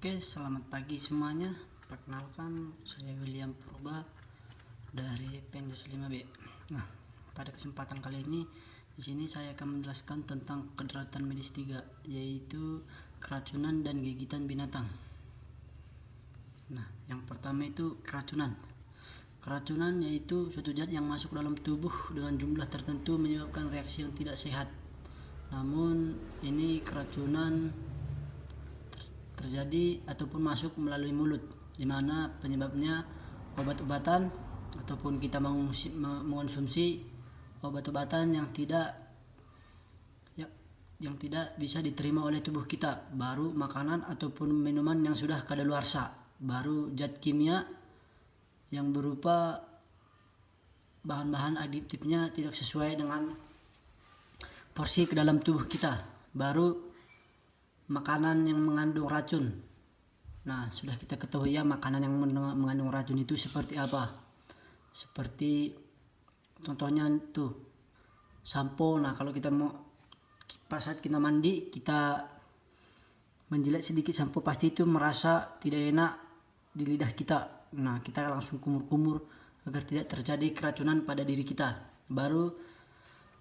Oke, selamat pagi semuanya. Perkenalkan, saya William Purba dari Penjas 5B. Nah, pada kesempatan kali ini di sini saya akan menjelaskan tentang kedaruratan medis 3, yaitu keracunan dan gigitan binatang. Nah, yang pertama itu keracunan. Keracunan yaitu suatu zat yang masuk dalam tubuh dengan jumlah tertentu menyebabkan reaksi yang tidak sehat. Namun, ini keracunan terjadi ataupun masuk melalui mulut, di mana penyebabnya obat-obatan ataupun kita mengonsumsi obat-obatan yang tidak bisa diterima oleh tubuh kita, baru makanan ataupun minuman yang sudah kadaluarsa, baru zat kimia yang berupa bahan-bahan aditifnya tidak sesuai dengan porsi ke dalam tubuh kita, baru makanan yang mengandung racun. Nah, sudah kita ketahui ya makanan yang mengandung racun itu seperti apa. Seperti contohnya tuh sampo. Nah, kalau kita mau pas saat kita mandi, kita menjilat sedikit sampo, pasti itu merasa tidak enak di lidah kita. Nah, kita langsung kumur-kumur agar tidak terjadi keracunan pada diri kita.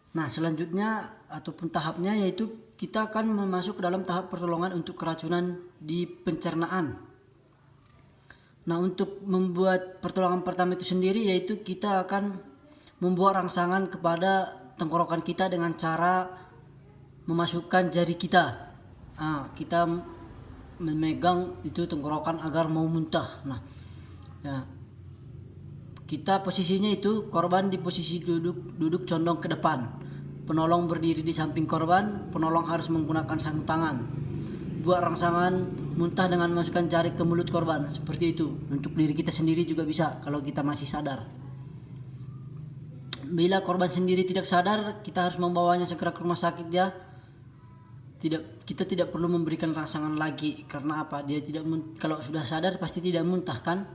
Nah, selanjutnya ataupun tahapnya yaitu kita akan masuk ke dalam tahap pertolongan untuk keracunan di pencernaan. Nah, untuk membuat pertolongan pertama itu sendiri yaitu kita akan membuat rangsangan kepada tenggorokan kita dengan cara memasukkan jari kita. Kita memegang itu tenggorokan agar mau muntah. Nah, ya, kita posisinya itu korban di posisi duduk condong ke depan. Penolong berdiri di samping korban, penolong harus menggunakan sarung tangan. Buat rangsangan muntah dengan memasukkan jari ke mulut korban, seperti itu. Untuk diri kita sendiri juga bisa kalau kita masih sadar. Bila korban sendiri tidak sadar, kita harus membawanya segera ke rumah sakit ya. Kita tidak perlu memberikan rangsangan lagi, karena apa? Dia kalau sudah sadar pasti tidak muntah kan?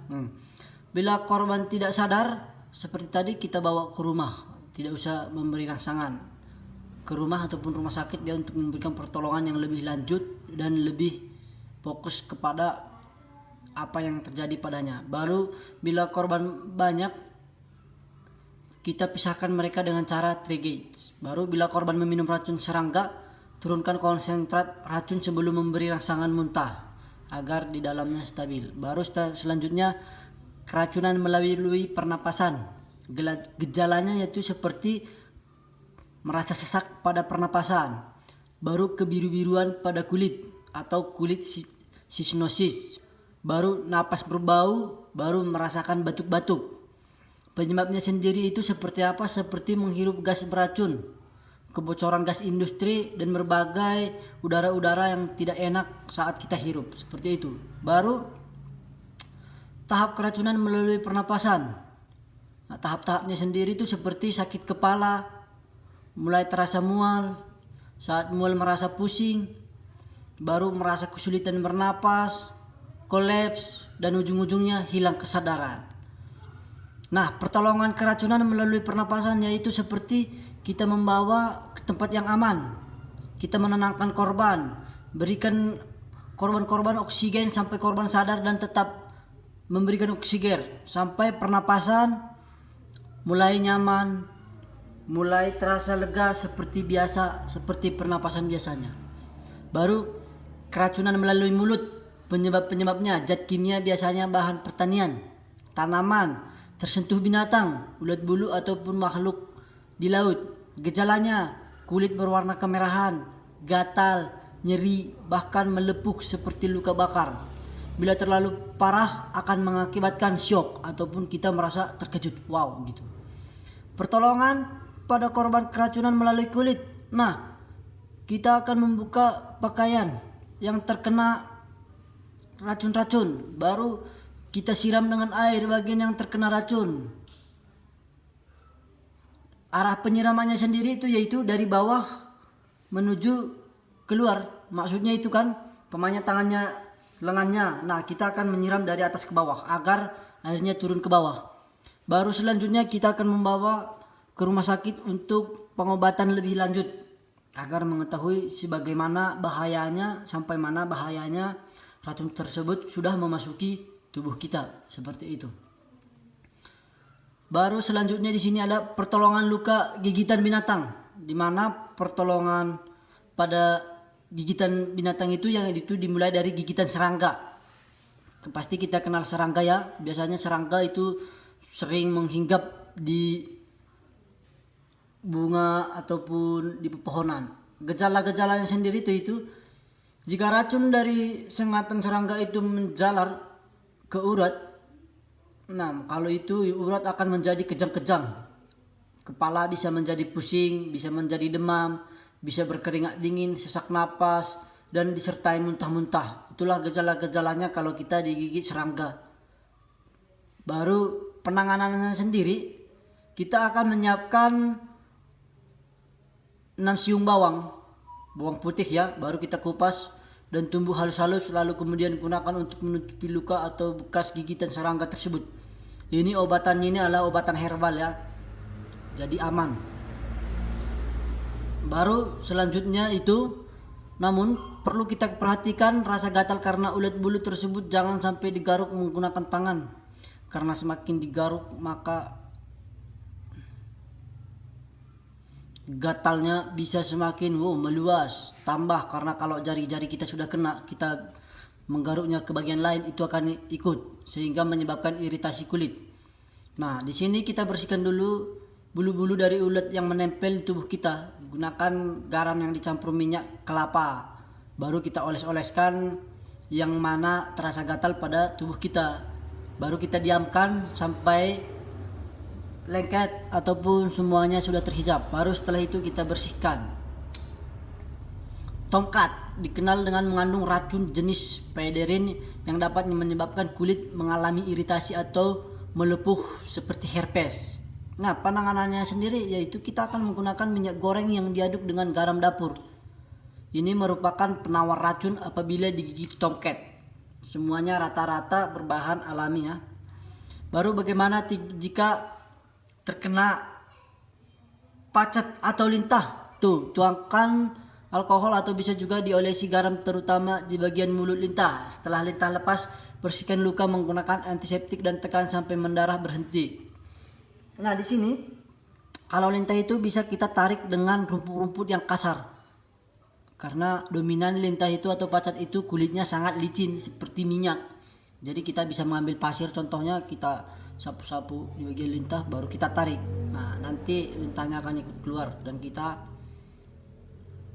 Bila korban tidak sadar, seperti tadi kita bawa ke rumah, tidak usah memberi rangsangan. Ke rumah ataupun rumah sakit dia untuk memberikan pertolongan yang lebih lanjut dan lebih fokus kepada apa yang terjadi padanya. Baru bila korban banyak, kita pisahkan mereka dengan cara triage. Baru bila korban meminum racun serangga, turunkan konsentrat racun sebelum memberi rangsangan muntah agar di dalamnya stabil. Baru selanjutnya keracunan melalui pernapasan. Gejalanya yaitu seperti merasa sesak pada pernapasan, baru kebiru-biruan pada kulit atau kulit sisnosis, baru napas berbau, baru merasakan batuk-batuk. Penyebabnya sendiri itu seperti apa? Seperti menghirup gas beracun, kebocoran gas industri, dan berbagai udara-udara yang tidak enak saat kita hirup, seperti itu. Baru tahap keracunan melalui pernapasan. Nah, tahap-tahapnya sendiri itu seperti sakit kepala, mulai terasa mual, saat mual merasa pusing, baru merasa kesulitan bernapas, kolaps, dan ujung-ujungnya hilang kesadaran. Nah, pertolongan keracunan melalui pernapasan yaitu seperti kita membawa ke tempat yang aman, kita menenangkan korban, berikan korban oksigen sampai korban sadar dan tetap memberikan oksigen sampai pernapasan mulai nyaman, mulai terasa lega seperti biasa, seperti pernapasan biasanya. Baru keracunan melalui mulut. Penyebabnya zat kimia biasanya bahan pertanian, tanaman, tersentuh binatang, ulat bulu ataupun makhluk di laut. Gejalanya kulit berwarna kemerahan, gatal, nyeri, bahkan melepuk seperti luka bakar. Bila terlalu parah akan mengakibatkan syok ataupun kita merasa terkejut. Wow gitu. Pertolongan pada korban keracunan melalui kulit. Nah, kita akan membuka pakaian yang terkena racun-racun. Baru kita siram dengan air bagian yang terkena racun. Arah penyiramannya sendiri itu yaitu dari bawah menuju keluar. Maksudnya itu kan pemanya tangannya, lengannya. Nah, kita akan menyiram dari atas ke bawah agar airnya turun ke bawah. Baru selanjutnya kita akan membawa ke rumah sakit untuk pengobatan lebih lanjut agar mengetahui sebagaimana bahayanya, sampai mana bahayanya, racun tersebut sudah memasuki tubuh kita, seperti itu. Baru selanjutnya di sini ada pertolongan luka gigitan binatang, di mana pertolongan pada gigitan binatang itu yang itu dimulai dari gigitan serangga. Pasti kita kenal serangga ya. Biasanya serangga itu sering menghinggap di bunga ataupun di pepohonan. Gejala-gejalanya sendiri itu jika racun dari sengatan serangga itu menjalar ke urat, nah kalau itu urat akan menjadi kejang-kejang. Kepala bisa menjadi pusing, bisa menjadi demam, bisa berkeringat dingin, sesak napas, dan disertai muntah-muntah. Itulah gejala-gejalanya kalau kita digigit serangga. Baru penanganannya sendiri, kita akan menyiapkan 6 siung bawang putih ya, baru kita kupas dan tumbuk halus-halus, lalu kemudian gunakan untuk menutupi luka atau bekas gigitan serangga tersebut. Ini obatannya ini adalah obatan herbal ya, jadi aman. Baru selanjutnya itu, namun perlu kita perhatikan rasa gatal karena ulat bulu tersebut jangan sampai digaruk menggunakan tangan, karena semakin digaruk maka gatalnya bisa semakin meluas tambah, karena kalau jari-jari kita sudah kena, kita menggaruknya ke bagian lain itu akan ikut sehingga menyebabkan iritasi kulit. Nah, di sini kita bersihkan dulu bulu-bulu dari ulat yang menempel di tubuh kita. Gunakan garam yang dicampur minyak kelapa. Baru kita oles-oleskan yang mana terasa gatal pada tubuh kita. Baru kita diamkan sampai lengket ataupun semuanya sudah terhijab. Baru setelah itu kita bersihkan. Tongkat dikenal dengan mengandung racun jenis pederin yang dapat menyebabkan kulit mengalami iritasi atau melepuh seperti herpes. Nah, penanganannya sendiri yaitu kita akan menggunakan minyak goreng yang diaduk dengan garam dapur. Ini merupakan penawar racun apabila digigit tongkat. Semuanya rata-rata berbahan alami ya. Baru bagaimana jika terkena pacet atau lintah? Tuangkan alkohol atau bisa juga diolesi garam terutama di bagian mulut lintah. Setelah lintah lepas, bersihkan luka menggunakan antiseptik dan tekan sampai mendarah berhenti. Nah, di sini kalau lintah itu bisa kita tarik dengan rumput-rumput yang kasar. Karena dominan lintah itu atau pacat itu kulitnya sangat licin seperti minyak. Jadi kita bisa mengambil pasir, contohnya kita sapu-sapu di bagian lintah baru kita tarik. Nah, nanti lintahnya akan ikut keluar dan kita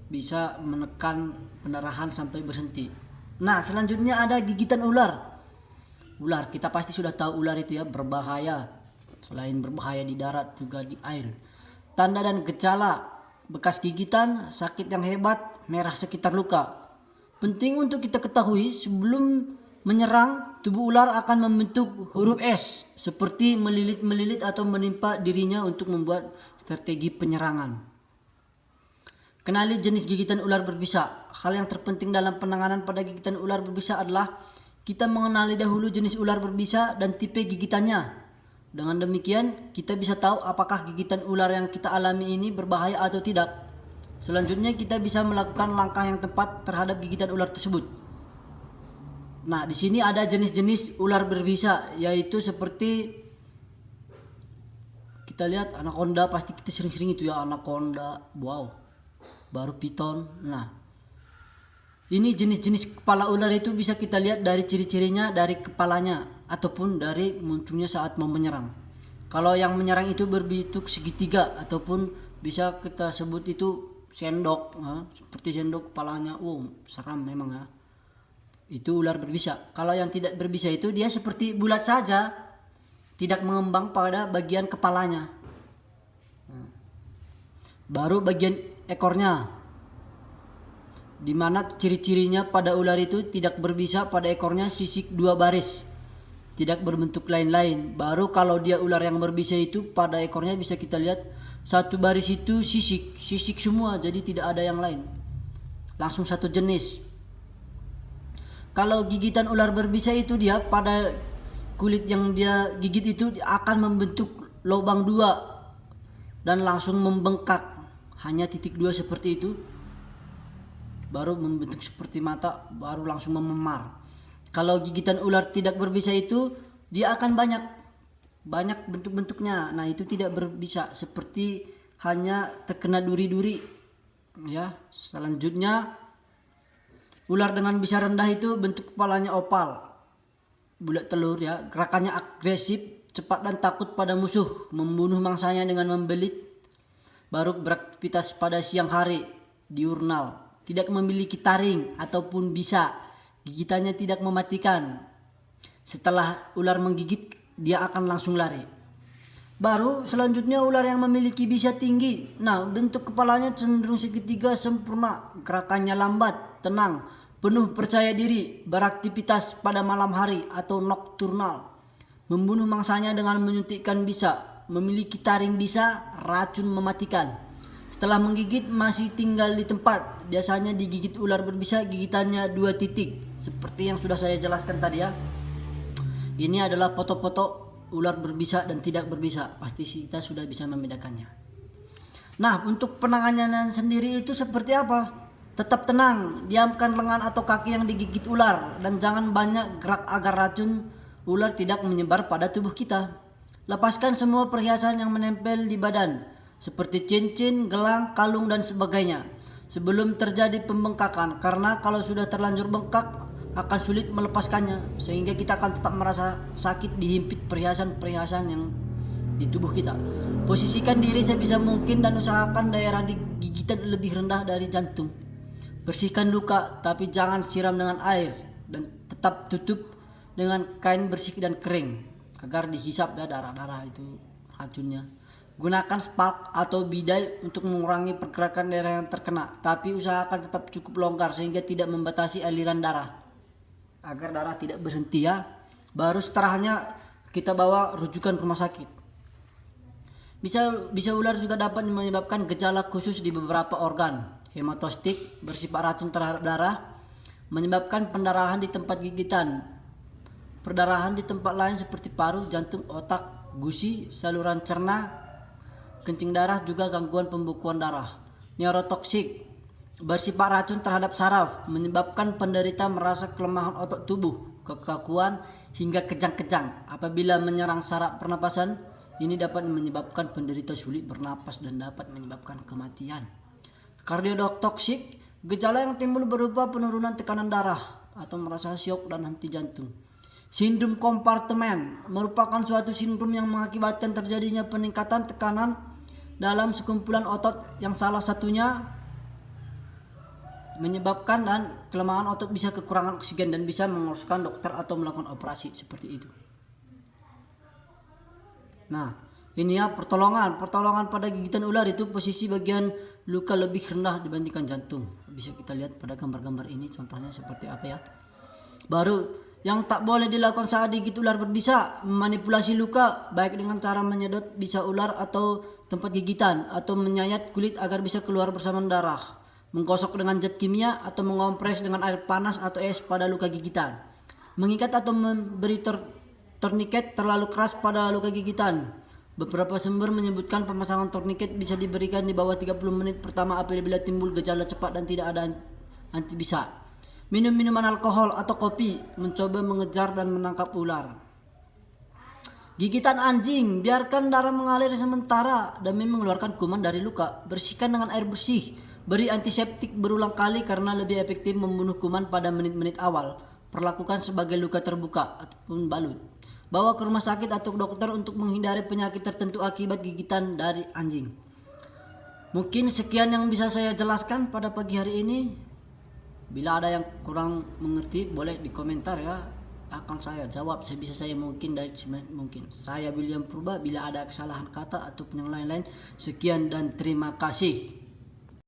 bisa menekan pendarahan sampai berhenti. Nah, selanjutnya ada gigitan ular. Ular, kita pasti sudah tahu ular itu ya berbahaya. Selain berbahaya di darat juga di air. Tanda dan gejala bekas gigitan, sakit yang hebat, merah sekitar luka. Penting untuk kita ketahui sebelum menyerang, tubuh ular akan membentuk huruf S seperti melilit-melilit atau menimpa dirinya untuk membuat strategi penyerangan. Kenali jenis gigitan ular berbisa. Hal yang terpenting dalam penanganan pada gigitan ular berbisa adalah kita mengenali dahulu jenis ular berbisa dan tipe gigitannya. Dengan demikian, kita bisa tahu apakah gigitan ular yang kita alami ini berbahaya atau tidak. Selanjutnya, kita bisa melakukan langkah yang tepat terhadap gigitan ular tersebut. Nah, di sini ada jenis-jenis ular berbisa, yaitu seperti kita lihat anaconda, pasti kita sering-sering itu ya, anaconda, wow, baru piton. Nah, ini jenis-jenis kepala ular itu bisa kita lihat dari ciri-cirinya dari kepalanya ataupun dari munculnya saat mau menyerang. Kalau yang menyerang itu berbentuk segitiga ataupun bisa kita sebut itu sendok, seperti sendok kepalanya, seram memang ya. Itu ular berbisa. Kalau yang tidak berbisa itu dia seperti bulat saja, tidak mengembang pada bagian kepalanya. Baru bagian ekornya, di mana ciri-cirinya pada ular itu tidak berbisa, pada ekornya sisik 2 baris, tidak berbentuk lain-lain. Baru kalau dia ular yang berbisa itu pada ekornya bisa kita lihat 1 baris itu sisik semua, jadi tidak ada yang lain, langsung satu jenis. Kalau gigitan ular berbisa itu dia pada kulit yang dia gigit itu akan membentuk lubang 2 dan langsung membengkak, hanya titik 2 seperti itu, baru membentuk seperti mata, baru langsung mememar. Kalau gigitan ular tidak berbisa itu dia akan banyak bentuk-bentuknya. Nah, itu tidak berbisa, seperti hanya terkena duri-duri. Ya, selanjutnya ular dengan bisa rendah itu bentuk kepalanya opal, bulat telur ya. Gerakannya agresif, cepat dan takut pada musuh, membunuh mangsanya dengan membelit. Baru beraktivitas pada siang hari, diurnal. Tidak memiliki taring ataupun bisa. Gigitannya tidak mematikan. Setelah ular menggigit, dia akan langsung lari. Baru selanjutnya ular yang memiliki bisa tinggi. Nah, bentuk kepalanya cenderung segitiga sempurna, gerakannya lambat, tenang, penuh percaya diri, beraktivitas pada malam hari atau nokturnal. Membunuh mangsanya dengan menyuntikkan bisa, memiliki taring bisa, racun mematikan. Setelah menggigit masih tinggal di tempat. Biasanya digigit ular berbisa gigitannya 2 titik. Seperti yang sudah saya jelaskan tadi ya. Ini adalah foto-foto ular berbisa dan tidak berbisa. Pasti kita sudah bisa membedakannya. Nah, untuk penanganannya sendiri itu seperti apa? Tetap tenang, diamkan lengan atau kaki yang digigit ular, dan jangan banyak gerak agar racun ular tidak menyebar pada tubuh kita. Lepaskan semua perhiasan yang menempel di badan, seperti cincin, gelang, kalung, dan sebagainya, sebelum terjadi pembengkakan, karena kalau sudah terlanjur bengkak akan sulit melepaskannya, sehingga kita akan tetap merasa sakit dihimpit perhiasan-perhiasan yang di tubuh kita. Posisikan diri sebisa mungkin dan usahakan daerah gigitan lebih rendah dari jantung. Bersihkan luka, tapi jangan siram dengan air, dan tetap tutup dengan kain bersih dan kering agar dihisap ya darah-darah itu racunnya. Gunakan spak atau bidai untuk mengurangi pergerakan daerah yang terkena, tapi usahakan tetap cukup longgar sehingga tidak membatasi aliran darah, agar darah tidak berhenti ya. Baru setelahnya kita bawa rujukan ke rumah sakit. Bisa ular juga dapat menyebabkan gejala khusus di beberapa organ. Hematostik, bersifat racun terhadap darah, menyebabkan pendarahan di tempat gigitan. Perdarahan di tempat lain seperti paru, jantung, otak, gusi, saluran cerna, kencing darah, juga gangguan pembekuan darah. Neurotoksik, bersifat racun terhadap saraf, menyebabkan penderita merasa kelemahan otot tubuh, kekakuan, hingga kejang-kejang. Apabila menyerang saraf pernapasan, ini dapat menyebabkan penderita sulit bernapas dan dapat menyebabkan kematian. Kardiotoksik, gejala yang timbul berupa penurunan tekanan darah atau merasa syok dan henti jantung. Sindrom kompartemen merupakan suatu sindrom yang mengakibatkan terjadinya peningkatan tekanan dalam sekumpulan otot yang salah satunya menyebabkan dan kelemahan otot, bisa kekurangan oksigen dan bisa mengharuskan dokter atau melakukan operasi seperti itu. Nah, ini ya pertolongan pada gigitan ular itu posisi bagian luka lebih rendah dibandingkan jantung. Bisa kita lihat pada gambar-gambar ini contohnya seperti apa ya. Baru yang tak boleh dilakukan saat digigit ular berbisa, memanipulasi luka baik dengan cara menyedot bisa ular atau tempat gigitan, atau menyayat kulit agar bisa keluar bersama darah, menggosok dengan zat kimia atau mengompres dengan air panas atau es pada luka gigitan, mengikat atau memberi torniket terlalu keras pada luka gigitan. Beberapa sumber menyebutkan pemasangan torniket bisa diberikan di bawah 30 menit pertama apabila timbul gejala cepat dan tidak ada antibisa. Minum minuman alkohol atau kopi, mencoba mengejar dan menangkap ular. Gigitan anjing, biarkan darah mengalir sementara demi mengeluarkan kuman dari luka. Bersihkan dengan air bersih. Beri antiseptik berulang kali karena lebih efektif membunuh kuman pada menit-menit awal. Perlakukan sebagai luka terbuka ataupun balut. Bawa ke rumah sakit atau dokter untuk menghindari penyakit tertentu akibat gigitan dari anjing. Mungkin sekian yang bisa saya jelaskan pada pagi hari ini. Bila ada yang kurang mengerti boleh di komentar ya. Akan saya jawab sebisa saya mungkin dan mungkin. Saya William Purba, bila ada kesalahan kata ataupun yang lain-lain. Sekian dan terima kasih.